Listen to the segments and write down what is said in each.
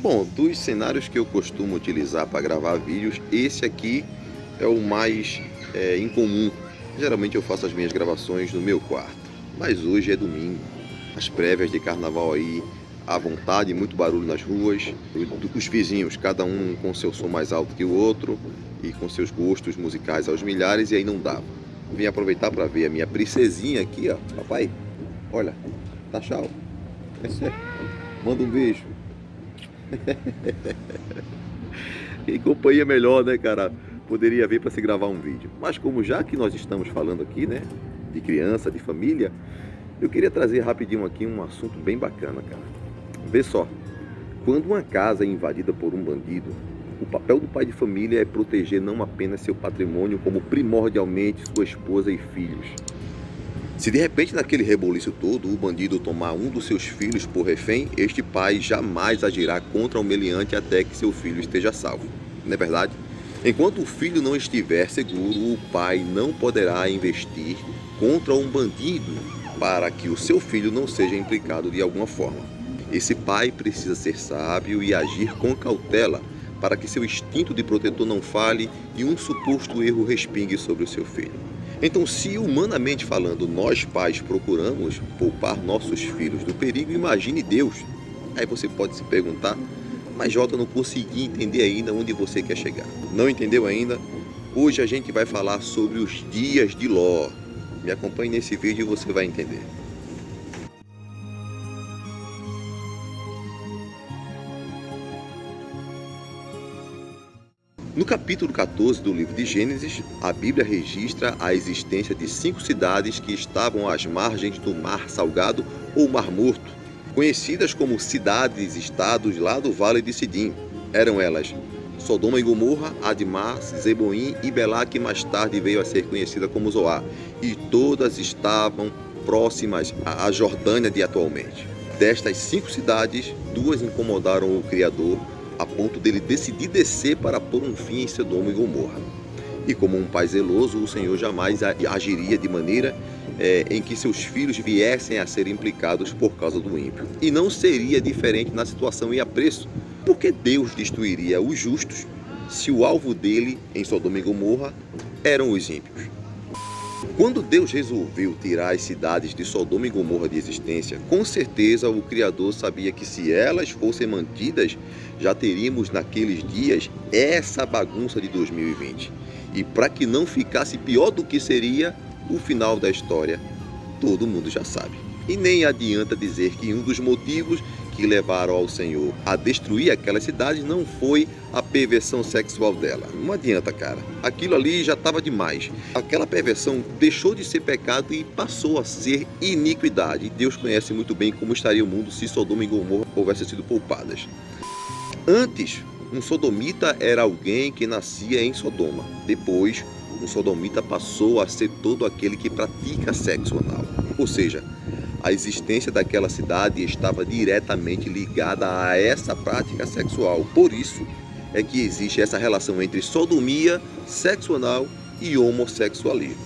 Bom, dos cenários que eu costumo utilizar para gravar vídeos, esse aqui é o mais incomum. Geralmente eu faço as minhas gravações no meu quarto, mas hoje é domingo. As prévias de carnaval aí à vontade, muito barulho nas ruas, os vizinhos, cada um com seu som mais alto que o outro e com seus gostos musicais aos milhares, e aí não dava. Vim aproveitar para ver a minha princesinha aqui, ó. Papai, olha, tá tchau. Manda um beijo. E companhia melhor, né, cara? Poderia vir para se gravar um vídeo. Mas como já que nós estamos falando aqui, né, de criança, de família, eu queria trazer rapidinho aqui um assunto bem bacana, cara. Vê só, quando uma casa é invadida por um bandido, o papel do pai de família é proteger não apenas seu patrimônio, como primordialmente sua esposa e filhos. Se de repente naquele reboliço todo o bandido tomar um dos seus filhos por refém, este pai jamais agirá contra o meliante até que seu filho esteja salvo. Não é verdade? Enquanto o filho não estiver seguro, o pai não poderá investir contra um bandido para que o seu filho não seja implicado de alguma forma. Esse pai precisa ser sábio e agir com cautela para que seu instinto de protetor não falhe e um suposto erro respingue sobre o seu filho. Então, se humanamente falando, nós pais procuramos poupar nossos filhos do perigo, imagine Deus. Aí você pode se perguntar, mas Jota, eu não consegui entender ainda onde você quer chegar. Não entendeu ainda? Hoje a gente vai falar sobre os dias de Ló. Me acompanhe nesse vídeo e você vai entender. No capítulo 14 do livro de Gênesis, a Bíblia registra a existência de 5 cidades que estavam às margens do Mar Salgado ou Mar Morto, conhecidas como cidades-estados lá do Vale de Sidim. Eram elas Sodoma e Gomorra, Admá, Zeboim e Belá, que mais tarde veio a ser conhecida como Zoar, e todas estavam próximas à Jordânia de atualmente. Destas 5 cidades, 2 incomodaram o Criador, a ponto dele decidir descer para pôr um fim em Sodoma e Gomorra. E como um pai zeloso, o Senhor jamais agiria de maneira em que seus filhos viessem a ser implicados por causa do ímpio. E não seria diferente na situação e apreço, porque Deus destruiria os justos se o alvo dele em Sodoma e Gomorra eram os ímpios. Quando Deus resolveu tirar as cidades de Sodoma e Gomorra de existência, com certeza o Criador sabia que se elas fossem mantidas, já teríamos naqueles dias essa bagunça de 2020. E para que não ficasse pior do que seria, o final da história, todo mundo já sabe. E nem adianta dizer que um dos motivos que levaram ao Senhor a destruir aquelas cidades não foi a perversão sexual dela. Não adianta, cara. Aquilo ali já estava demais. Aquela perversão deixou de ser pecado e passou a ser iniquidade. E Deus conhece muito bem como estaria o mundo se Sodoma e Gomorra houvessem sido poupadas. Antes, um sodomita era alguém que nascia em Sodoma. Depois, um sodomita passou a ser todo aquele que pratica sexo anal. Ou seja, a existência daquela cidade estava diretamente ligada a essa prática sexual. Por isso é que existe essa relação entre sodomia, sexo anal e homossexualismo.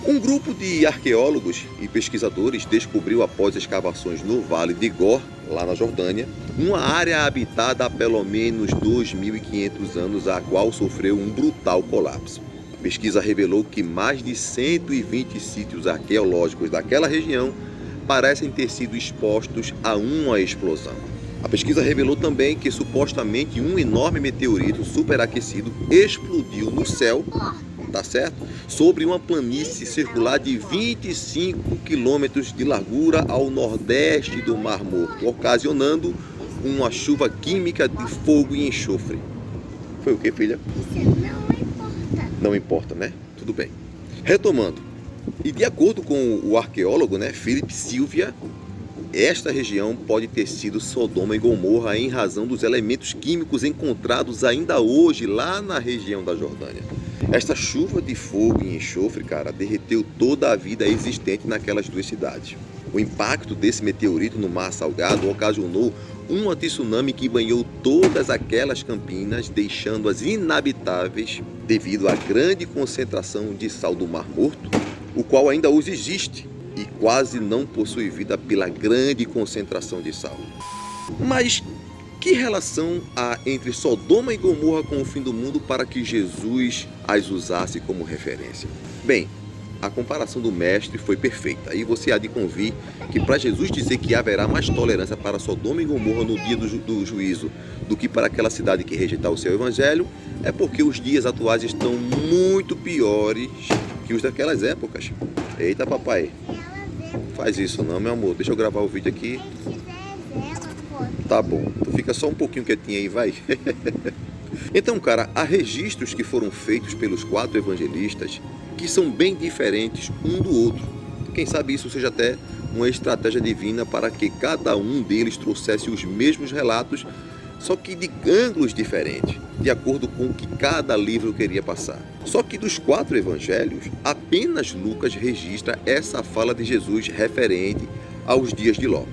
Um grupo de arqueólogos e pesquisadores descobriu após escavações no Vale de Gor, lá na Jordânia, uma área habitada há pelo menos 2.500 anos, a qual sofreu um brutal colapso. A pesquisa revelou que mais de 120 sítios arqueológicos daquela região parecem ter sido expostos a uma explosão. A pesquisa revelou também que supostamente um enorme meteorito superaquecido explodiu no céu, tá certo? Sobre uma planície circular de 25 quilômetros de largura ao nordeste do Mar Morto, ocasionando uma chuva química de fogo e enxofre. Foi o que, filha? Isso não importa. Não importa, né? Tudo bem. Retomando. E de acordo com o arqueólogo, Philip Sylvia, esta região pode ter sido Sodoma e Gomorra em razão dos elementos químicos encontrados ainda hoje lá na região da Jordânia. Esta chuva de fogo e enxofre, cara, derreteu toda a vida existente naquelas 2 cidades. O impacto desse meteorito no Mar Salgado ocasionou um tsunami que banhou todas aquelas campinas, deixando-as inabitáveis devido à grande concentração de sal do Mar Morto, o qual ainda hoje existe e quase não possui vida pela grande concentração de sal. Mas Que relação há entre Sodoma e Gomorra com o fim do mundo para que Jesus as usasse como referência? Bem, a comparação do mestre foi perfeita. E você há de convir que para Jesus dizer que haverá mais tolerância para Sodoma e Gomorra no dia do juízo do que para aquela cidade que rejeitar o seu evangelho, é porque os dias atuais estão muito piores que os daquelas épocas. Eita, papai, faz isso não, meu amor. Deixa eu gravar o vídeo aqui. Tá bom, tu fica só um pouquinho quietinho aí, vai. Então, cara, há registros que foram feitos pelos 4 evangelistas que são bem diferentes um do outro. Quem sabe isso seja até uma estratégia divina para que cada um deles trouxesse os mesmos relatos, só que de ângulos diferentes, de acordo com o que cada livro queria passar. Só que dos 4 evangelhos, apenas Lucas registra essa fala de Jesus referente aos dias de Ló.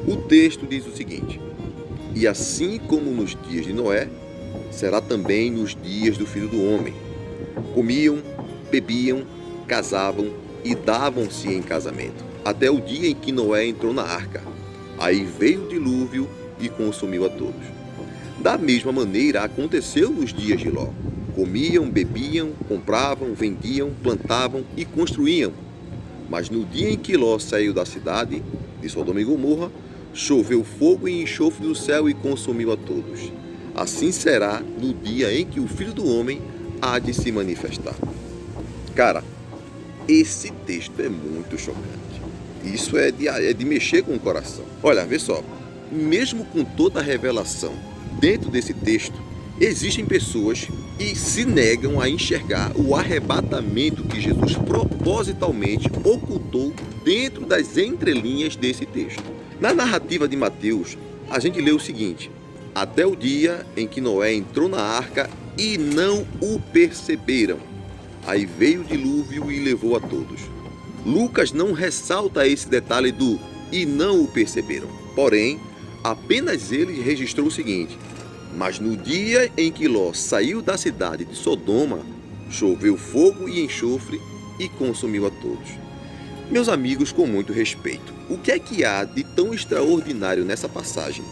O texto diz o seguinte: e assim como nos dias de Noé, será também nos dias do Filho do Homem. Comiam, bebiam, casavam e davam-se em casamento, até o dia em que Noé entrou na arca. Aí veio o dilúvio e consumiu a todos. Da mesma maneira aconteceu nos dias de Ló. Comiam, bebiam, compravam, vendiam, plantavam e construíam. Mas no dia em que Ló saiu da cidade de Sodoma e Gomorra, choveu fogo e enxofre do céu e consumiu a todos. Assim será no dia em que o Filho do Homem há de se manifestar. Cara, esse texto é muito chocante. Isso é de mexer com o coração. Olha, vê só. Mesmo com toda a revelação dentro desse texto, existem pessoas que se negam a enxergar o arrebatamento que Jesus propositalmente ocultou dentro das entrelinhas desse texto. Na narrativa de Mateus, a gente lê o seguinte: até o dia em que Noé entrou na arca e não o perceberam. Aí veio o dilúvio e levou a todos. Lucas não ressalta esse detalhe do e não o perceberam. Porém, apenas ele registrou o seguinte: mas no dia em que Ló saiu da cidade de Sodoma, choveu fogo e enxofre e consumiu a todos. Meus amigos, com muito respeito, o que é que há de tão extraordinário nessa passagem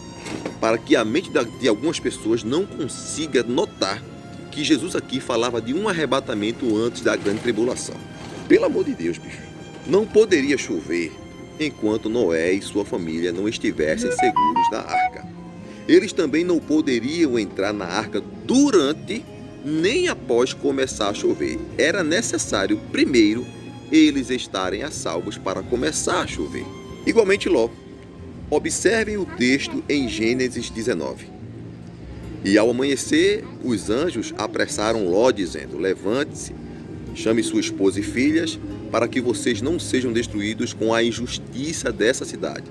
para que a mente de algumas pessoas não consiga notar que Jesus aqui falava de um arrebatamento antes da grande tribulação? Pelo amor de Deus, bicho. Não poderia chover enquanto Noé e sua família não estivessem seguros na arca. Eles também não poderiam entrar na arca durante nem após começar a chover. Era necessário primeiro eles estarem a salvos para começar a chover. Igualmente Ló. Observem o texto em Gênesis 19. E ao amanhecer, os anjos apressaram Ló, dizendo: levante-se, chame sua esposa e filhas, para que vocês não sejam destruídos com a injustiça dessa cidade.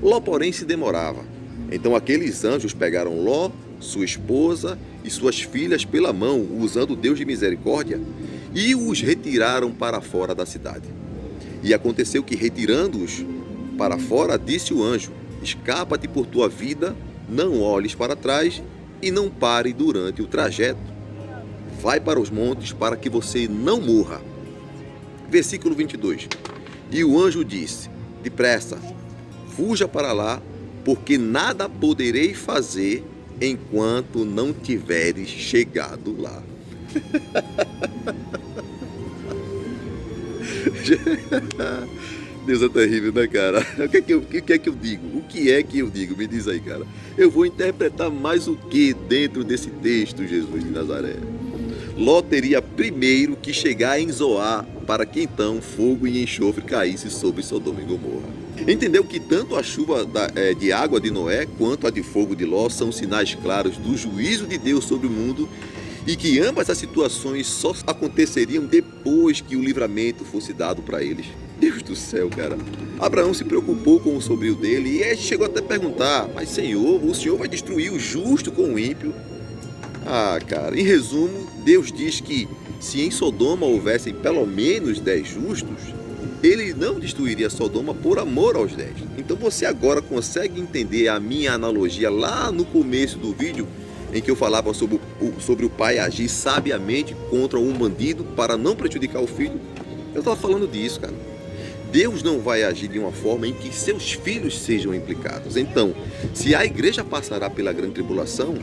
Ló, porém, se demorava. Então aqueles anjos pegaram Ló, sua esposa e suas filhas pela mão, usando o Deus de misericórdia, e os retiraram para fora da cidade. E aconteceu que, retirando-os para fora, disse o anjo: escapa-te por tua vida, não olhes para trás e não pare durante o trajeto. Vai para os montes para que você não morra. Versículo 22. E o anjo disse: depressa, fuja para lá, porque nada poderei fazer enquanto não tiveres chegado lá. Deus é terrível, né, cara? O que é que eu digo? O que é que eu digo? Me diz aí, cara. Eu vou interpretar mais o que dentro desse texto, Jesus de Nazaré? Ló teria primeiro que chegar em Zoar, para que então fogo e enxofre caísse sobre Sodoma e Gomorra. Entendeu que tanto a chuva de água de Noé quanto a de fogo de Ló são sinais claros do juízo de Deus sobre o mundo, e que ambas as situações só aconteceriam depois que o livramento fosse dado para eles. Deus do céu, cara. Abraão se preocupou com o sobrinho dele e chegou até a perguntar: mas Senhor, o Senhor vai destruir o justo com o ímpio? Ah, cara, em resumo, Deus diz que se em Sodoma houvessem pelo menos 10 justos, ele não destruiria Sodoma por amor aos 10. Então você agora consegue entender a minha analogia lá no começo do vídeo, em que eu falava sobre o pai agir sabiamente contra um bandido para não prejudicar o filho? Eu estava falando disso, cara. Deus não vai agir de uma forma em que seus filhos sejam implicados. Então, se a igreja passará pela grande tribulação,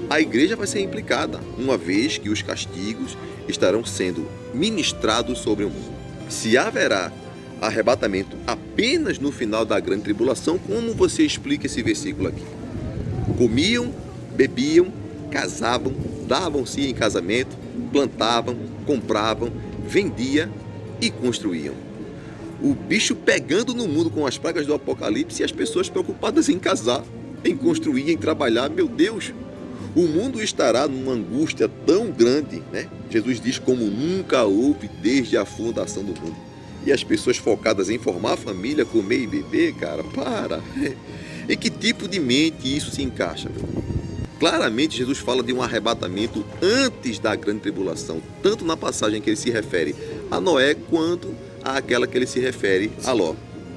a igreja vai ser implicada, uma vez que os castigos estarão sendo ministrados sobre o mundo. Se haverá arrebatamento apenas no final da grande tribulação, como você explica esse versículo aqui? Comiam, bebiam, casavam, davam-se em casamento, plantavam, compravam, vendiam e construíam. O bicho pegando no mundo com as pragas do Apocalipse e as pessoas preocupadas em casar, em construir, em trabalhar. Meu Deus, o mundo estará numa angústia tão grande, né? Jesus diz como nunca houve desde a fundação do mundo. E as pessoas focadas em formar família, comer e beber, cara, para. Em que tipo de mente isso se encaixa, meu irmão? Claramente Jesus fala de um arrebatamento antes da grande tribulação, tanto na passagem que ele se refere a Noé, quanto àquela que ele se refere a Ló.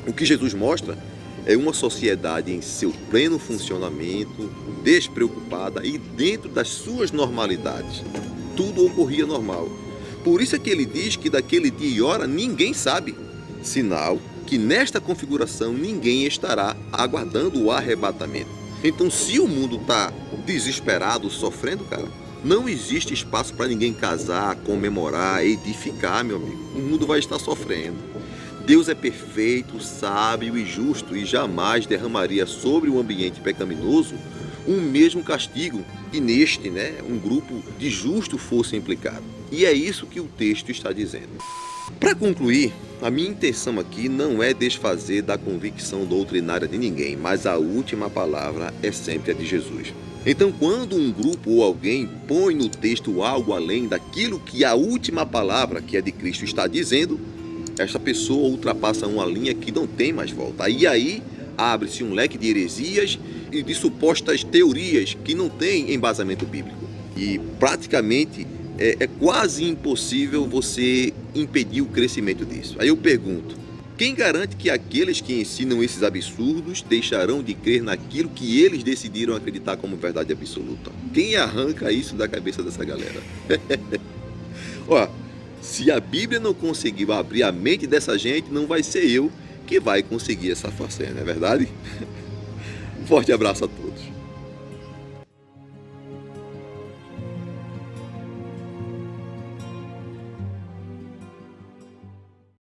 O que Jesus mostra é uma sociedade em seu pleno funcionamento, despreocupada e dentro das suas normalidades. Tudo ocorria normal. Por isso é que ele diz que daquele dia e hora ninguém sabe. Sinal que nesta configuração ninguém estará aguardando o arrebatamento. Então, se o mundo está desesperado, sofrendo, cara, não existe espaço para ninguém casar, comemorar, edificar, meu amigo. O mundo vai estar sofrendo. Deus é perfeito, sábio e justo e jamais derramaria sobre o ambiente pecaminoso um mesmo castigo que neste, um grupo de justos fosse implicado. E é isso que o texto está dizendo. Para concluir, a minha intenção aqui não é desfazer da convicção doutrinária de ninguém, mas a última palavra é sempre a de Jesus. Então, quando um grupo ou alguém põe no texto algo além daquilo que a última palavra, que é de Cristo, está dizendo, esta pessoa ultrapassa uma linha que não tem mais volta. E aí abre-se um leque de heresias e de supostas teorias que não têm embasamento bíblico. E praticamente é quase impossível você impedir o crescimento disso. Aí eu pergunto, quem garante que aqueles que ensinam esses absurdos deixarão de crer naquilo que eles decidiram acreditar como verdade absoluta? Quem arranca isso da cabeça dessa galera? Ó, se a Bíblia não conseguiu abrir a mente dessa gente, não vai ser eu que vai conseguir essa façanha, não é verdade? Forte abraço a todos.